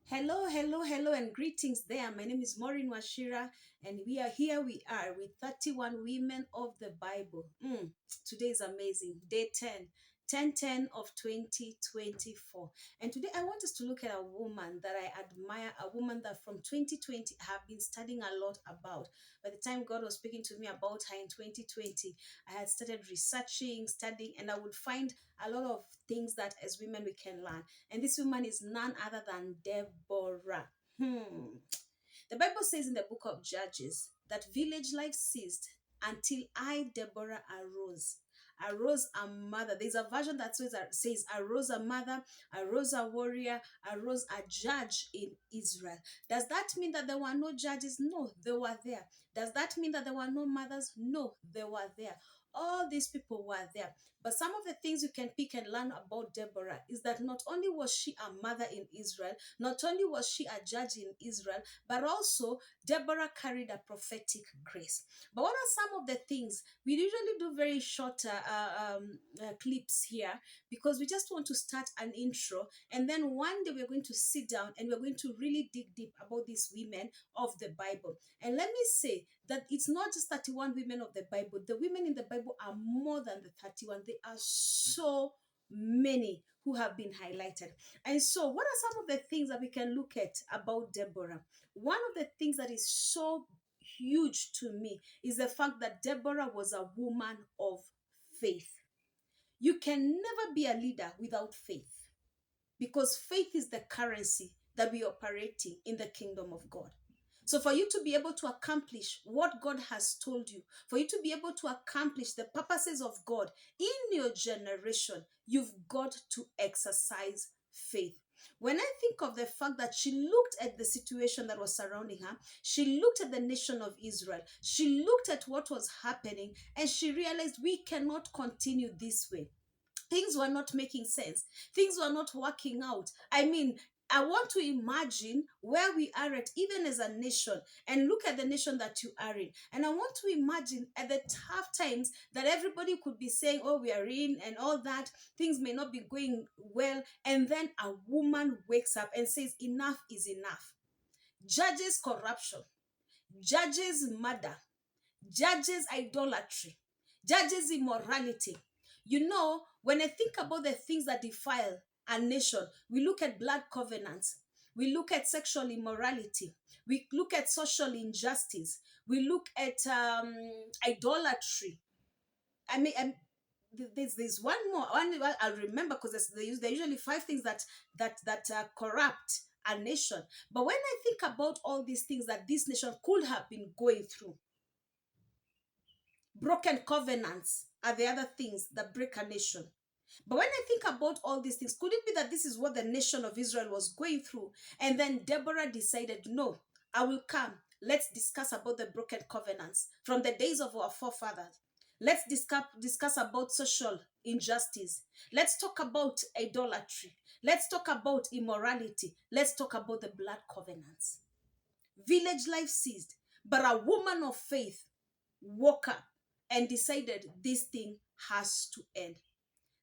Hello, hello, hello, and greetings there. My name is Maureen Washira, and we are here. We are with 31 women of the Bible. Today is amazing. Day 10, 10 of 2024. And today I want us to look at a woman that I admire, a woman that from 2020 I have been studying a lot about. By the time God was speaking to me about her in 2020, I had started researching, studying, and I would find a lot of things that as women we can learn. And this woman is none other than Deborah. The Bible says in the book of Judges that village life ceased until I, Deborah, arose. Arose a mother. There's a version that says arose a mother, arose a warrior, arose a judge in Israel. Does that mean that there were no judges? No, they were there. Does that mean that there were no mothers? No, they were there. All these people were there. But some of the things you can pick and learn about Deborah is that not only was she a mother in Israel, not only was she a judge in Israel, but also Deborah carried a prophetic grace. But what are some of the things? We usually do very short clips here because we just want to start an intro, and then one day we're going to sit down and we're going to really dig deep about these women of the Bible. And let me say that it's not just 31 women of the Bible. The women in the Bible are more than the 31. They are so many who have been highlighted. And so, what are some of the things that we can look at about Deborah? One of the things that is so huge to me is the fact that Deborah was a woman of faith. You can never be a leader without faith because faith is the currency that we operate in the kingdom of God. So, for you to be able to accomplish what God has told you, for you to be able to accomplish the purposes of God in your generation, you've got to exercise faith. When I think of the fact that she looked at the situation that was surrounding her, she looked at the nation of Israel, she looked at what was happening, and she realized we cannot continue this way. Things were not making sense. Things were not working out. I mean, I want to imagine where we are at, even as a nation, and look at the nation that you are in. And I want to imagine at the tough times that everybody could be saying, oh, we are in, and all that. Things may not be going well. And then a woman wakes up and says, enough is enough. Judges corruption, judges murder, judges idolatry, judges immorality. You know, when I think about the things that defile a nation, we look at blood covenants, we look at sexual immorality, we look at social injustice, we look at idolatry. I mean, there's one more. I'll remember because there are usually five things that corrupt a nation. But when I think about all these things that this nation could have been going through, broken covenants are the other things that break a nation. But when I think about all these things, could it be that this is what the nation of Israel was going through? And then Deborah decided, no, I will come. Let's discuss about the broken covenants from the days of our forefathers. Let's discuss about social injustice. Let's talk about idolatry. Let's talk about immorality. Let's talk about the blood covenants. Village life ceased, but a woman of faith woke up and decided this thing has to end.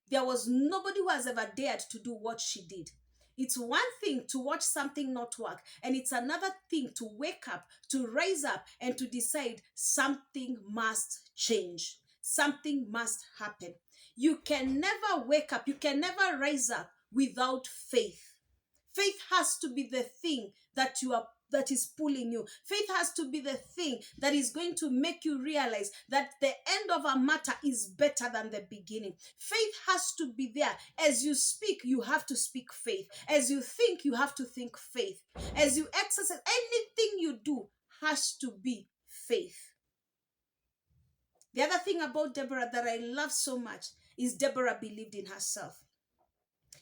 There was nobody who has ever dared to do what she did. It's one thing to watch something not work, and it's another thing to wake up, to rise up, and to decide something must change. Something must happen. You can never wake up, you can never rise up without faith. Faith has to be the thing that is pulling you. Faith has to be the thing that is going to make you realize that the end of a matter is better than the beginning. Faith has to be there. As you speak, you have to speak faith. As you think, you have to think faith. As you exercise, anything you do has to be faith. The other thing about Deborah that I love so much is Deborah believed in herself.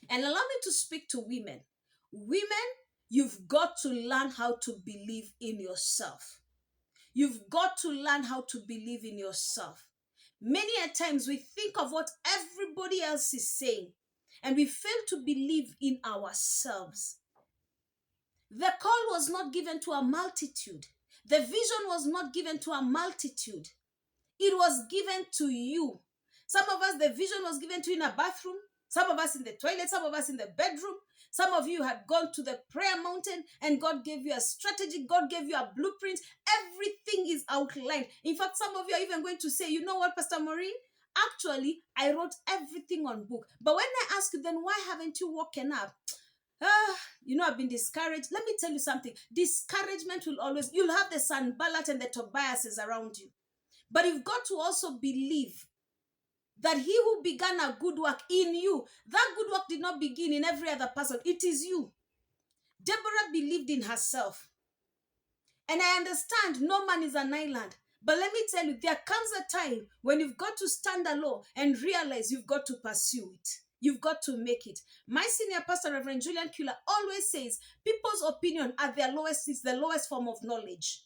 And allow me to speak to women. Women, you've got to learn how to believe in yourself. You've got to learn how to believe in yourself. Many a times we think of what everybody else is saying and we fail to believe in ourselves. The call was not given to a multitude. The vision was not given to a multitude. It was given to you. Some of us, the vision was given to you in a bathroom. Some of us in the toilet, some of us in the bedroom. Some of you had gone to the prayer mountain and God gave you a strategy. God gave you a blueprint. Everything is outlined. In fact, some of you are even going to say, you know what, Pastor Maureen? Actually, I wrote everything on book. But when I ask you, then why haven't you woken up? I've been discouraged. Let me tell you something. Discouragement will always, you'll have the Sanballat and the Tobiases around you. But you've got to also believe that he who began a good work in you, that good work did not begin in every other person. It is you. Deborah believed in herself. And I understand no man is an island. But let me tell you, there comes a time when you've got to stand alone and realize you've got to pursue it. You've got to make it. My senior pastor, Reverend Julian Kula, always says people's opinion at their lowest is the lowest form of knowledge.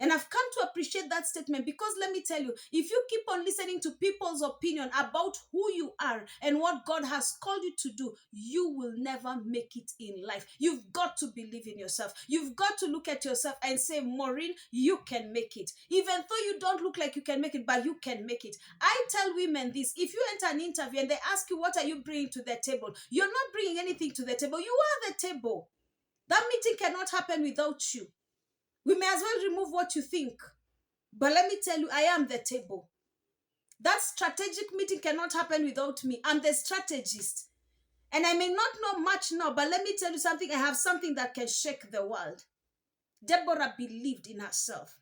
And I've come to appreciate that statement because let me tell you, if you keep on listening to people's opinion about who you are and what God has called you to do, you will never make it in life. You've got to believe in yourself. You've got to look at yourself and say, Maureen, you can make it. Even though you don't look like you can make it, but you can make it. I tell women this, if you enter an interview and they ask you, what are you bringing to the table? You're not bringing anything to the table. You are the table. That meeting cannot happen without you. We may as well remove what you think. But let me tell you, I am the table. That strategic meeting cannot happen without me. I'm the strategist. And I may not know much now, but let me tell you something. I have something that can shake the world. Deborah believed in herself.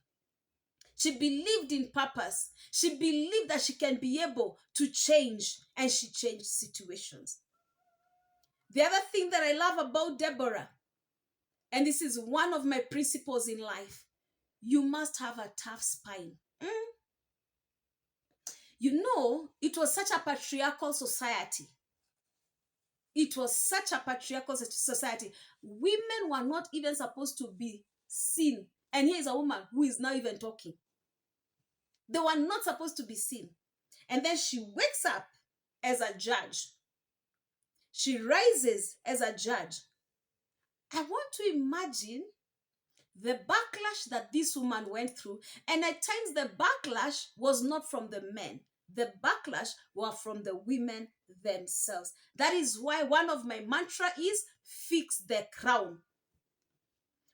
She believed in purpose. She believed that she can be able to change, and she changed situations. The other thing that I love about Deborah, and this is one of my principles in life, you must have a tough spine. It was such a patriarchal society. It was such a patriarchal society. Women were not even supposed to be seen. And here is a woman who is now even talking. They were not supposed to be seen. And then she wakes up as a judge. She rises as a judge. I want to imagine the backlash that this woman went through. And at times the backlash was not from the men. The backlash was from the women themselves. That is why one of my mantra is fix the crown.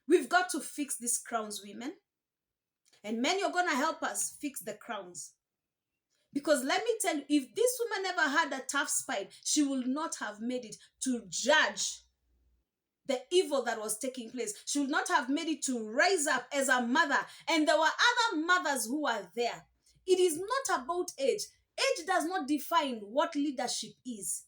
We've got to fix these crowns, women. And men, you're going to help us fix the crowns. Because let me tell you, if this woman ever had a tough spine, she would not have made it to judge the evil that was taking place. She would not have made it to rise up as a mother. And there were other mothers who were there. It is not about age. Age does not define what leadership is.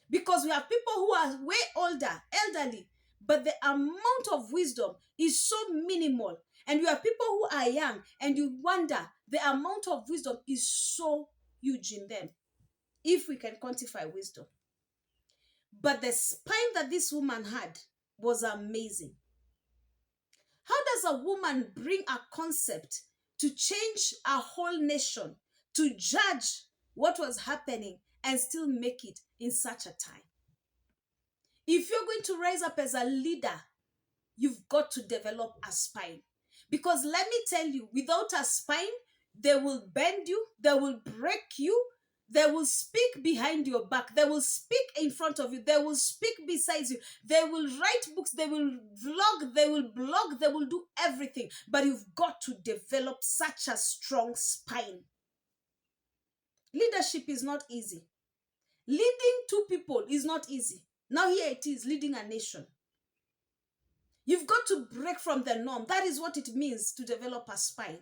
Because we have people who are way older, elderly, but the amount of wisdom is so minimal. And you have people who are young, and you wonder, the amount of wisdom is so huge in them, if we can quantify wisdom. But the spine that this woman had was amazing. How does a woman bring a concept to change a whole nation, to judge what was happening and still make it in such a time? If you're going to rise up as a leader, you've got to develop a spine. Because let me tell you, without a spine, they will bend you, they will break you, they will speak behind your back, they will speak in front of you, they will speak beside you, they will write books, they will vlog, they will blog, they will do everything. But you've got to develop such a strong spine. Leadership is not easy. Leading two people is not easy. Now here it is, leading a nation. You've got to break from the norm. That is what it means to develop a spine.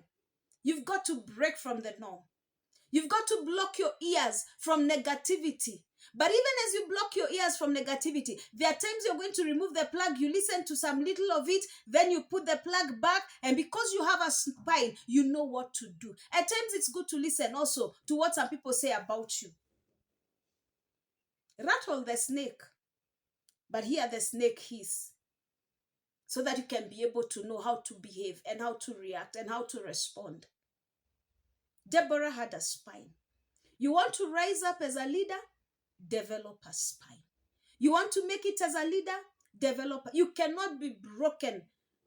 You've got to break from the norm. You've got to block your ears from negativity. But even as you block your ears from negativity, there are times you're going to remove the plug, you listen to some little of it, then you put the plug back, and because you have a spine, you know what to do. At times it's good to listen also to what some people say about you. Rattle the snake, but hear the snake hiss, so that you can be able to know how to behave and how to react and how to respond. Deborah had a spine. You want to rise up as a leader? Develop a spine. You want to make it as a leader? Develop. You cannot be broken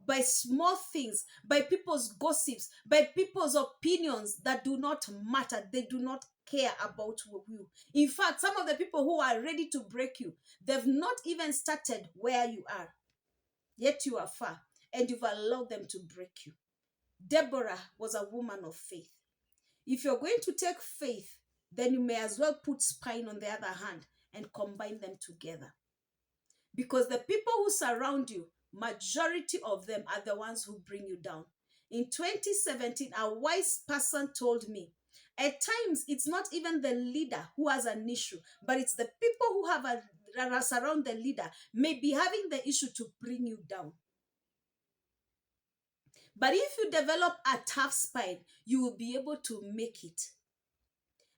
by small things, by people's gossips, by people's opinions that do not matter. They do not care about you. In fact, some of the people who are ready to break you, they've not even started where you are, yet you are far, and you've allowed them to break you. Deborah was a woman of faith. If you're going to take faith, then you may as well put spine on the other hand and combine them together. Because the people who surround you, majority of them are the ones who bring you down. In 2017, a wise person told me, at times it's not even the leader who has an issue, but it's the people who have that are surround the leader may be having the issue to bring you down. But if you develop a tough spine, you will be able to make it.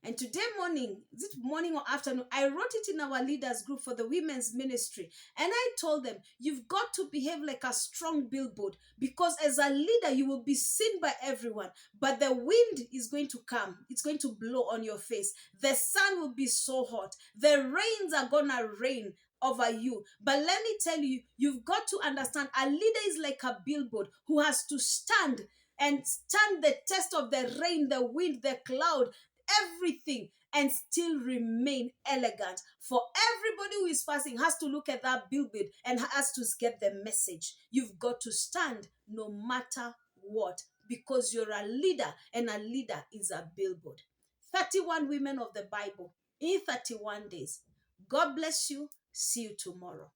And today morning, is it morning or afternoon? I wrote it in our leaders group for the women's ministry. And I told them, you've got to behave like a strong billboard, because as a leader, you will be seen by everyone. But the wind is going to come. It's going to blow on your face. The sun will be so hot. The rains are going to rain over you. But let me tell you, you've got to understand, a leader is like a billboard who has to stand and stand the test of the rain, the wind, the cloud, everything, and still remain elegant. For everybody who is passing has to look at that billboard and has to get the message. You've got to stand no matter what, because you're a leader, and a leader is a billboard. 31 women of the Bible in 31 days. God bless you. See you tomorrow.